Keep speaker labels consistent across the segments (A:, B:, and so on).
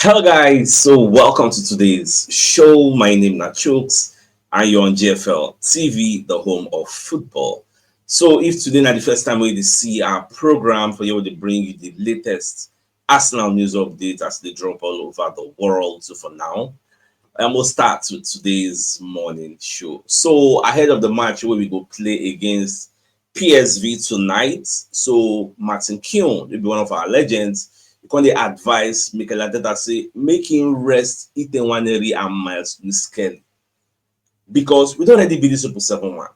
A: Hello guys, so welcome to today's show. My name is CHUKS and you're on JFL TV, the home of football. So if today not the first time we see our program for you to bring you the latest Arsenal news updates as they drop all over the world. So for now, and we'll start with today's morning show. So ahead of the match where we go play against PSV tonight, so Martin Keown will be one of our legends. You can advise Mikel Arteta say make him rest Ethan Waneri and Miles Kelly because we don't already beat the Super 7-1.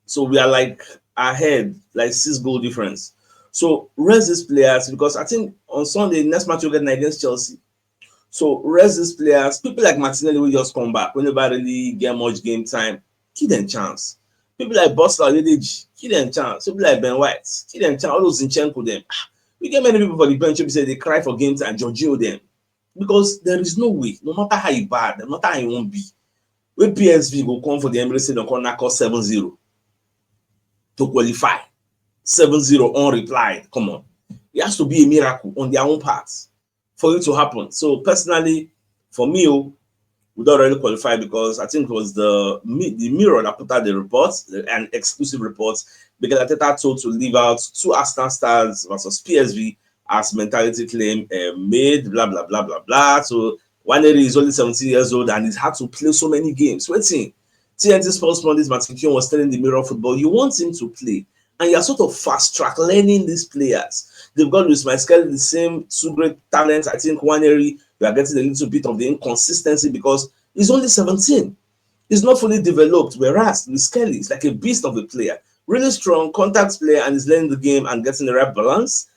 A: So we are like ahead, like 6 goal difference. So rest these players because I think on Sunday next match we'll get against Chelsea. So rest these players. People like Martinelli will just come back whenever really get much game time. Give them chance. People like Boston, give them chance. People like Ben White, give them chance. All those Zinchenko them. We get many people for the bench who say they cry for game time, Jorginho them. Because there is no way, no matter how you bad, no matter how you won't be, when PSV will come for the Emirates and corner call 7-0 to qualify. 7-0 unreplied. Come on. It has to be a miracle on their own part for it to happen. So personally, for me, we don't really qualify because I think it was the Mirror that put out the reports, an exclusive reports, because Arteta told to leave out 2 Arsenal stars versus PSV as mentality claim made, blah, blah, blah, blah, blah. So Waneri is only 17 years old and he's had to play so many games. Waiting. TNT Sports Mondays, Martin Keown was telling the Mirror Football, you want him to play. And you're sort of fast track learning these players. They've got with my scale the same 2 great talents. I think Waneri, you are getting a little bit of the inconsistency because he's only 17. He's not fully developed. Whereas with Skelly, it's like a beast of a player. Really strong contact player and he's learning the game and getting the right balance.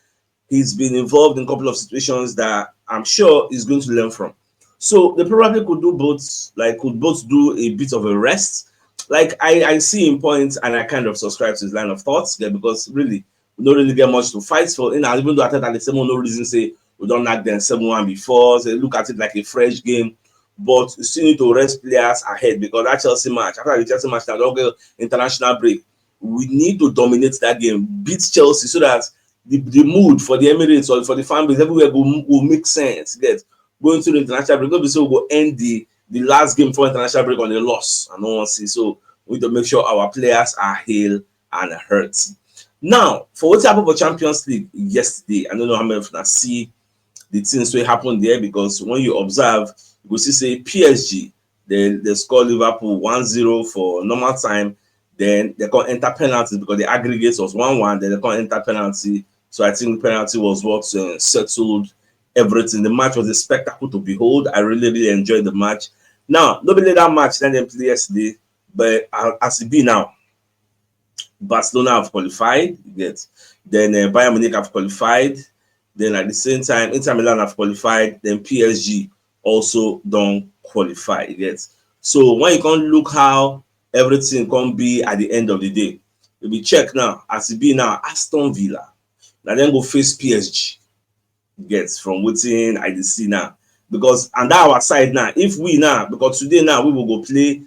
A: He's been involved in a couple of situations that I'm sure he's going to learn from. So they probably could do both, like could both do a bit of a rest. Like I see in points and I kind of subscribe to his line of thoughts because really we don't really get much to fight for. Even though I thought that the same no reason say we don't like them 7-1 before, so look at it like a fresh game. But you still need to rest players ahead because that Chelsea match, after the Chelsea match, now don't get international break. We need to dominate that game, beat Chelsea so that the mood for the Emirates or for the fan base everywhere will make sense. Get going to the international break. Nobody so we'll end the last game for international break on a loss. I don't want to see. So we need to make sure our players are hale and healthy. Now, for what happened for Champions League yesterday, I don't know how many of you see the things that happened there because when you observe, you will see say PSG, they score Liverpool 1-0 for normal time. Then they can't enter penalties because the aggregate was 1-1. Then they can't enter penalty. So I think the penalty was what settled everything. The match was a spectacle to behold. I really, really enjoyed the match. Now, nobody that match then play yesterday, but as it be now, Barcelona have qualified. Get then Bayern Munich have qualified. Then at the same time, Inter Milan have qualified. Then PSG also don't qualify. Get so when you can look how everything can be at the end of the day, if we check now as it be now, Aston Villa. Now then go face PSG. Gets from within I see now because and that our side now if we now because today now we will go play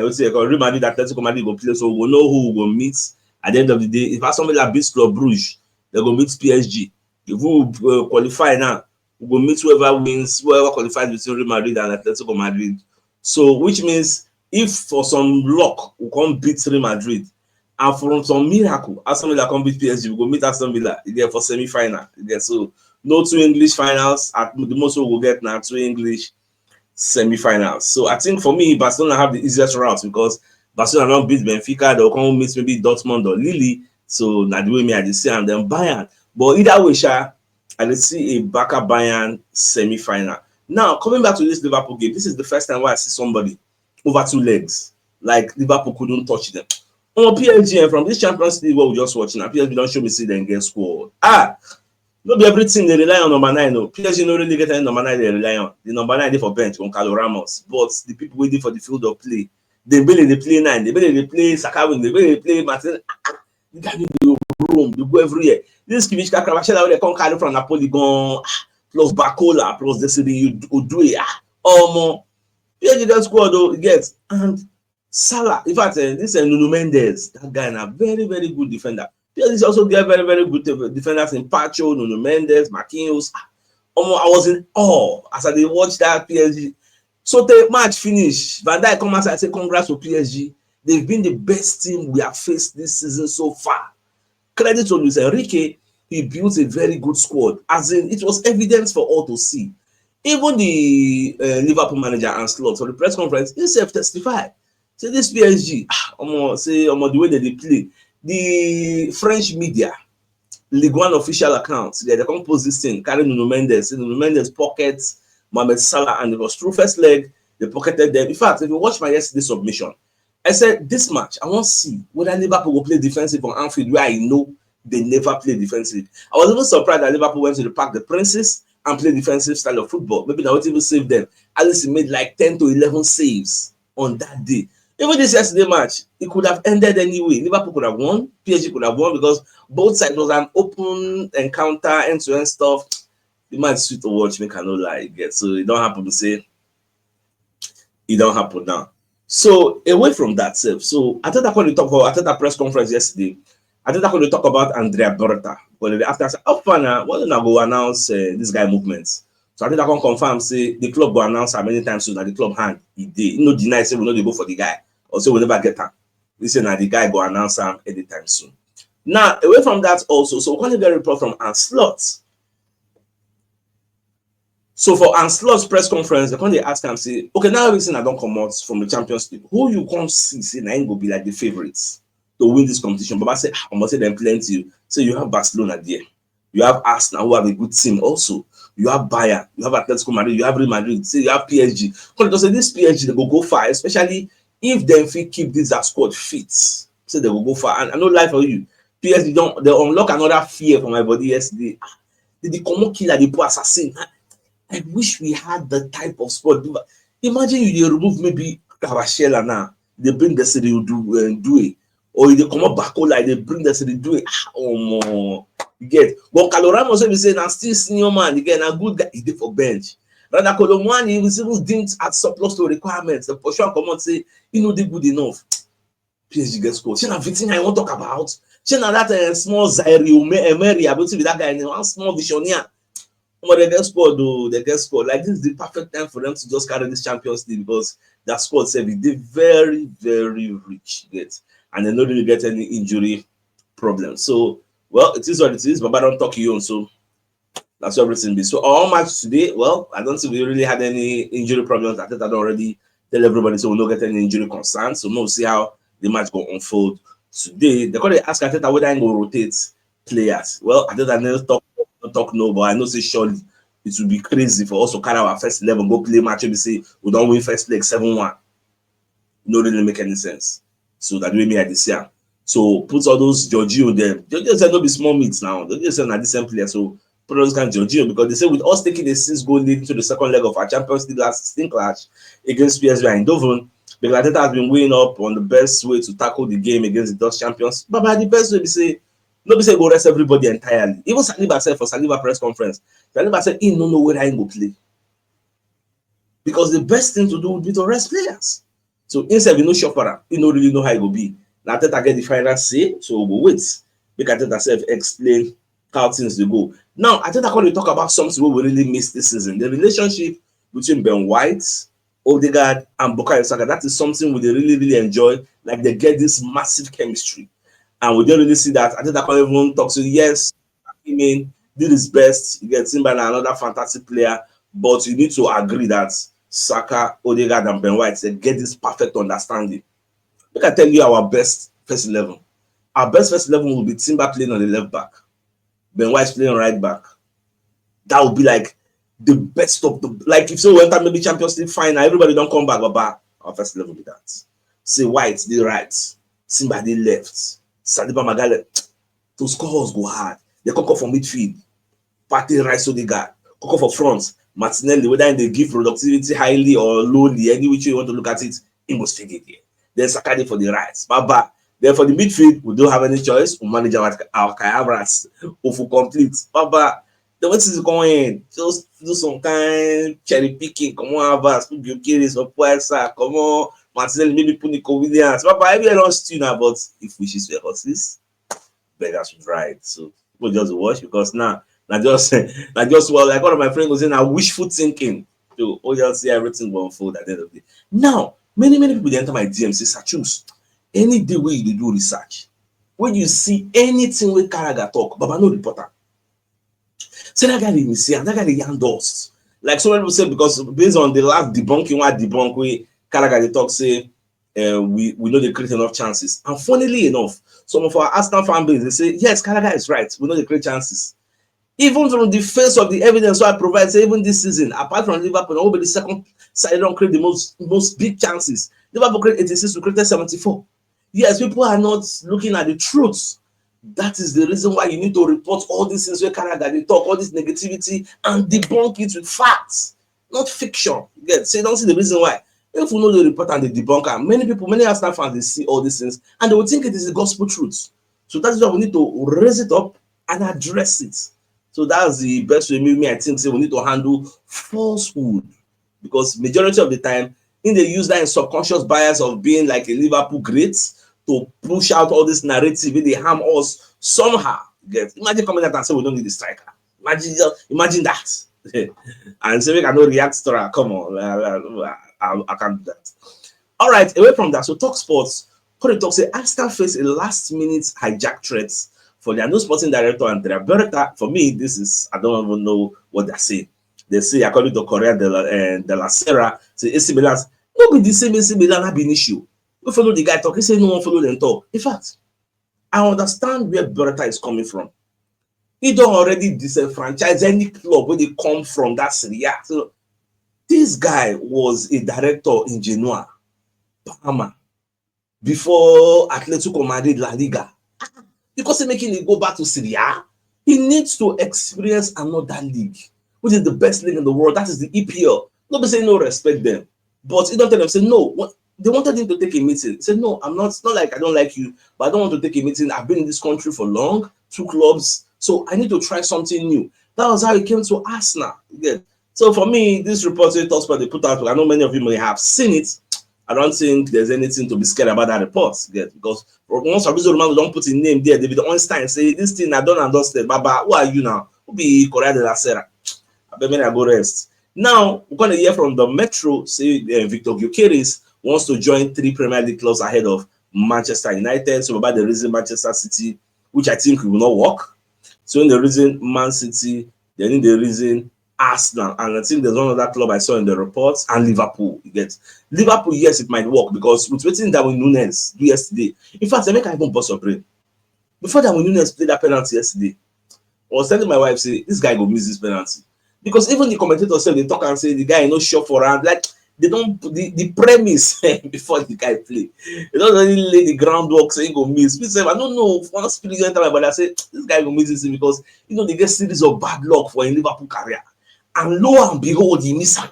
A: what's it called Real Madrid Atletico Madrid go play so we will know who we will meet at the end of the day. If somebody like beats Club Brugge they go meet PSG. If we qualify now we will meet whoever qualifies between Real Madrid and Atletico Madrid. So which means if for some luck we can't beat Real Madrid and from some miracle, Aston Villa come beat PSG, we go meet Aston Villa again for semi-final. Again, so no 2 English finals. At the most we will get now 2 English semi-finals. So I think for me, Barcelona have the easiest route because Barcelona don't beat Benfica, they'll come meet maybe Dortmund or Lille. So now the way me I just see and then Bayern. But either way, I see a Barca Bayern semi-final. Now coming back to this Liverpool game, this is the first time where I see somebody over 2 legs. Like Liverpool couldn't touch them. On PSG from this Champions League what we just watching, PSG don't show me see them get scored. Not be everything they rely on number 9. No, PSG don't really get any number 9 they rely on. The number 9 they for bench on Carlo Ramos, but the people waiting for the field of play, they play 9, they play Saka, they play Martin. The guy in the room, they go everywhere. This Kivishka Kravachela they come carry from Napoli gone plus Bacola plus Desiree Udue. More PSG just score though, gets and Salah, in fact, this is Nuno Mendes. That guy is a very, very good defender. PSG also get very, very good defenders in Pacho, Nuno Mendes, Marquinhos. I was in awe as I dey watch that PSG. So the match finish, Van Dijk come outside say congrats to PSG. They've been the best team we have faced this season so far. Credit to Luis Enrique, he built a very good squad. As in, it was evident for all to see. Even the Liverpool manager and Slot on the press conference, he self testified. Say this PSG, the way that they play, the French media, Ligue 1 official accounts, they come post this thing, carry Nuno Mendes. Nuno Mendes pockets Mohamed Salah, and it was through first leg, they pocketed them. In fact, if you watch my yesterday submission, I said, this match, I want to see whether Liverpool will play defensive on Anfield, where I know they never play defensive. I was even surprised that Liverpool went to the Park the Princes and played defensive style of football. Maybe that would even save them. At least he made like 10 to 11 saves on that day. Even this yesterday match, it could have ended anyway. Liverpool could have won, PSG could have won, because both sides was an open encounter, end-to-end stuff. The match sweet to watch, make I no lie. So it don't happen to say, it don't happen now. So away from that self, so I thought I could talk about, I thought that press conference yesterday, I thought I could talk about Andrea Berta. But after I said, oh fun, why don't I go announce this guy movements? So I think I can confirm, say the club will announce how many times soon that the club hand he did. No deny, say we know they go for the guy, or say we never get him. We say now the guy go announce him anytime soon. Now, away from that also, so we get a report from Anslot. So for Anslot's press conference, they come ask him, say, okay, now everything I don't come out from the Champions League, who you can't see, say, now will be like the favorites to win this competition. But I say, I must say them plenty. So you have Barcelona there. You have Arsenal, who have a good team also. You have Bayern, you have Atletico Madrid, you have Real Madrid, say you have PSG. Because say this PSG, they will go far, especially if they fit keep this squad fit. So they will go far. And I know life for you. PSG they unlock another fear for my body yesterday. They come killer, they put assassin. I wish we had the type of sport. Imagine you remove maybe Kawashela now, they bring the city do it, or they come up back like they bring the city do it. You get. But Caloran also be saying, I'm still senior man again, a good guy. He did for bench. Rather Colomani, he was even deemed at surplus to requirements. The for sure come out say, you know, they good enough. PSG gets scored. See, everything I want to talk about. See, now that small Zaire, Emery, about to be that guy, one small visionaire. But they get scored though, they get scored. Like, this is the perfect time for them to just carry this Champions League, because their squad service, they very, very rich. Get, and they don't really get any injury problems. So, well, it is what it is, but I don't talk you on, so that's everything be. So our match today, well, I don't think we really had any injury problems. I think I already tell everybody, so we'll not get any injury concerns. So we'll see how the match go unfold today. They're going to ask Ateta whether I go rotate players. Well, I think I never talk no, but I know say surely it would be crazy for us to carry our first 11, go play match, and say we don't win first leg 7-1. No, really make any sense. So that way me at this year. So put all those Giorgio there. Giorgio said no be small meats now. Giorgio said not the same player. So put those kind of Giorgio, because they say with us taking a 6-goal lead into the second leg of our Champions League last 16 clash against PSV Eindhoven, because Ateta has been weighing up on the best way to tackle the game against the Dutch champions. But by the best way, we say, nobody say go rest everybody entirely. Even Saliba said for Saliba press conference, Saliba said he no know where I go play, because the best thing to do would be to rest players. So instead we no shop for him, he no really know how it will be. Now Ateta get the final say, so we'll go wait. Make Ateta self explain how things they go. Now Ateta when we talk about something we really missed this season, the relationship between Ben White, Odegaard, and Bukayo Saka. That is something we really, really enjoy. Like they get this massive chemistry. And we don't really see that. I think that everyone talks to, yes, I mean, did his best. You get Timber and another fantastic player, but you need to agree that Saka, Odegaard, and Ben White, they get this perfect understanding. I can tell you our best first 11. Our best first 11 will be Timber playing on the left back, Ben White playing on right back. That would be like the best of the, like if so we enter maybe Champions League final, everybody don't come back, but our first 11 will be that. Say White, the right, Simba, the left, Saliba Magale, those scores go hard. They come from midfield. Partey, Rice, Odegaard. Come for front. Martinelli, whether they give productivity highly or lowly, any which way you want to look at it, he must figure it here. Then Sakadi for the right. Baba. Then for the midfield, we don't have any choice. We manage our Kayabras. If we complete. Baba. Then what is going? Just do some kind cherry picking. Come on, Havas. Put Bukiris or Puesa. Come on. Martinelli, maybe put Nico Williams. Baba, everyone lost you now, but if wishes were horses, beggars would ride. So people just watch, because now Well, like one of my friends was saying, I wishful thinking to just see everything will unfold at the end of the day. Now, many people they enter my DM say, Sir Choose, any day where you do research, when you see anything with Karaga talk, Baba no reporter. Say that guy dey miss and that guy dey yarn dust. Like some people say, because based on the last debunking, one debunk wey Karaga dey talk say we know they create enough chances. And funnily enough, some of our Arsenal fan base they say, yes, Karaga is right. We know they create chances. Even from the face of the evidence so I provide, say even this season, apart from Liverpool, nobody the second side don't create the most big chances. Liverpool create 86, we created 74. Yes, people are not looking at the truth. That is the reason why you need to report all these things where Canada they talk, all this negativity, and debunk it with facts, not fiction. You get, so you don't see the reason why. If we know the report and the debunker, many Arsenal fans they see all these things and they will think it is the gospel truth. So that's why we need to raise it up and address it. So that's the best way. Me, I think, say we need to handle falsehood, because majority of the time, in they use that in subconscious bias of being like a Liverpool great to push out all this narrative, they harm us somehow. Get, imagine coming out and say we don't need a striker. Imagine that. And say we cannot react to that. Come on, I can't do that. All right, away from that. So talk sports. Could talk say Arsenal face a last-minute hijack threat for their new sporting director Andrea Berta. For me, this is, I don't even know what they're saying. They say, according to Correa de la Sera, say AC Milan, no be the same AC Milan have been issue. We follow the guy talk, he say no one follow them talk. In fact, I understand where Berta is coming from. He don't already disenfranchise any club where they come from that Serie A. So this guy was a director in Genoa, Parma, before Atletico Madrid La Liga. Because he's making it go back to Serie A, he needs to experience another league, which is the best league in the world. That is the EPL. Nobody say no, respect them. But he don't tell them, say no. What they wanted him to take a meeting. He said, no, I'm not. It's not like I don't like you, but I don't want to take a meeting. I've been in this country for long, 2 clubs, so I need to try something new. That was how he came to Arsenal. Yeah. So for me, this report they put out, I know many of you may have seen it. I don't think there's anything to be scared about that report. Yeah, because once Fabrizio Romano don't put his name there, David Einstein say this thing I don't understand. Baba, who are you now? Who be Correa de la Sera? I bet I go rest. Now we're gonna hear from the Metro. Say Victor Gyökeres wants to join 3 Premier League clubs ahead of Manchester United. So about the reason Manchester City, which I think will not work. So in the reason Man City, then in the reason Arsenal, and I think there's one other club I saw in the reports, and Liverpool. You get Liverpool, yes, it might work because with waiting Darwin Núñez do yesterday. In fact, I make I even bust your brain. Before Darwin Núñez played that penalty yesterday, I was telling my wife, say this guy go miss this penalty. Because even the commentators say they talk and say the guy is not sure for round. Like they don't the premise before the guy play. They don't really lay the groundwork saying he go miss. Me say, I don't know. Once spirit enter my body, I say this guy go miss this because they get series of bad luck for in Liverpool career. And lo and behold, he miss him.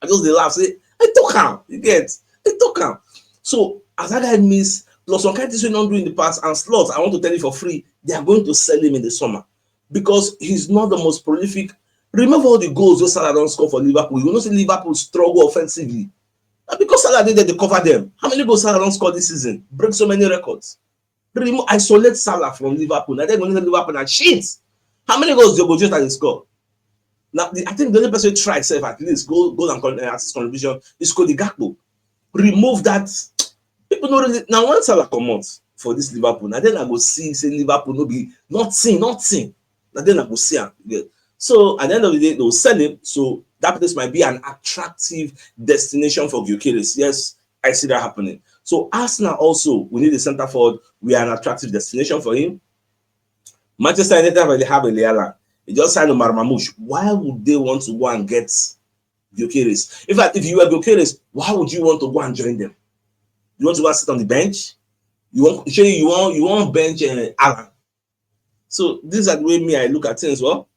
A: I just they laugh, say, I took him. You get, I took him. So as that guy miss, plus some kind of things we don't do in the past, and slots, I want to tell you for free, they are going to sell him in the summer because he's not the most prolific. Remember all the goals those Salah don't score for Liverpool. You know, see Liverpool struggle offensively. And because Salah did that, they cover them. How many goals Salah don't score this season? Break so many records. Isolate Salah from Liverpool. Now they're going to Liverpool and shit. How many goals do you go just at the score? Now, I think the only person who tried self at least goal and assist contribution is Cody Gakpo. Remove that. People know really now once Salah come out for this Liverpool. Now then I go see say Liverpool no be nothing. Now then I go see him. Yeah. So at the end of the day, they will sell him. So that place might be an attractive destination for Gyökeres. Yes, I see that happening. So Arsenal also, we need a centre forward. We are an attractive destination for him. Manchester United already have a Leala. They just signed Omar Mamouche. Why would they want to go and get Gyökeres? In fact, if you were Gyökeres, why would you want to go and join them? You want to go and sit on the bench? You want bench Alan. So these are the way me I look at things. Well,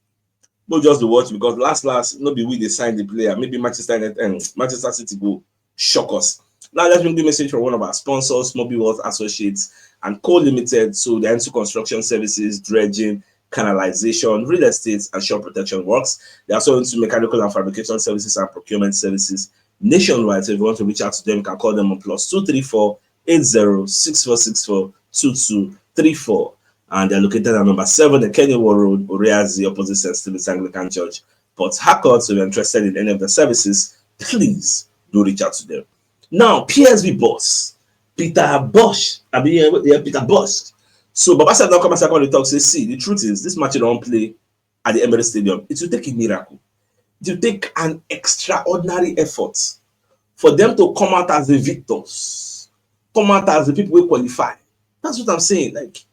A: not just the watch because last not be we they sign the player. Maybe Manchester United and Manchester City go shock us. Now let's bring the message from one of our sponsors, Mobile World Associates and Co Limited. So they're into construction services, dredging, canalization, real estate, and shore protection works. They're also into mechanical and fabrication services and procurement services nationwide. So if you want to reach out to them, you can call them on +234 80 6464 2234. and they're located at number 7, the Kennywood Road, Uriazi, opposite St. Stephen's Anglican Church, Port Harcourt. So if you're interested in any of the services, please do reach out to them. Now, PSV boss, Peter Bosch, Peter Bosch. So Baba said, don't come and talk, say, see, the truth is, this match you don't play at the Emirates Stadium, it will take a miracle. It will take an extraordinary effort for them to come out as the victors, come out as the people who qualify. That's what I'm saying. Like,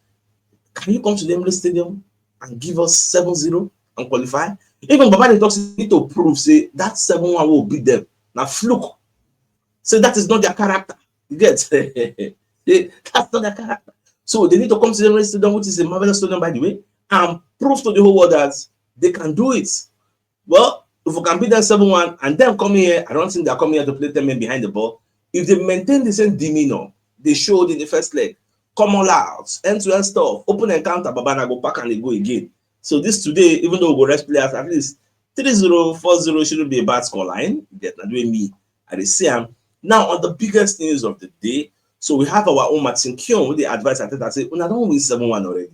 A: can you come to the Emirates Stadium and give us 7-0 and qualify? Even Baba talks need to prove, say, that 7-1 will beat them. Now, fluke. Say that is not their character. You get? That's not their character. So they need to come to the Emirates Stadium, which is a marvelous stadium, by the way, and prove to the whole world that they can do it. Well, if we can beat them 7-1 and them coming here, I don't think they're coming here to play 10 men behind the ball. If they maintain the same demeanor they showed in the first leg, come all out, end-to-end stuff, open encounter, Babana go back and they go again. So this today, even though we go rest players, at least 3-0, 4-0 shouldn't be a bad score line. That's not doing me. I see him. Now, on the biggest news of the day, so we have our own Martin Keown with the advice I say, I don't win 7-1 already.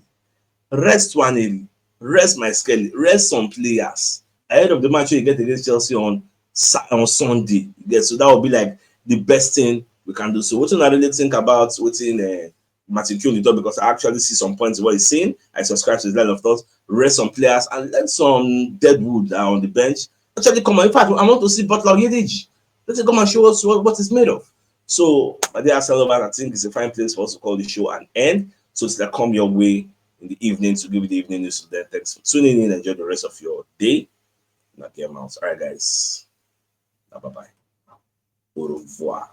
A: Rest one early, rest my schedule, rest some players. Ahead of the match you get against Chelsea on Sunday. So that will be like the best thing we can do. So what do I really think about what's Martin Keown talk, because I actually see some points in what he's saying. I subscribe to his line of thoughts, rest some players and let some deadwood on the bench. Actually come on. In fact, I want to see Butler Yedich. Let's come and show us what it's made of. So my dear Sullivan, I think it's a fine place for us to call the show an end. So it's like come your way in the evening to give you the evening news today. Thanks for tuning in. Enjoy the rest of your day. Not your mouse. All right, guys. Bye bye. Au revoir.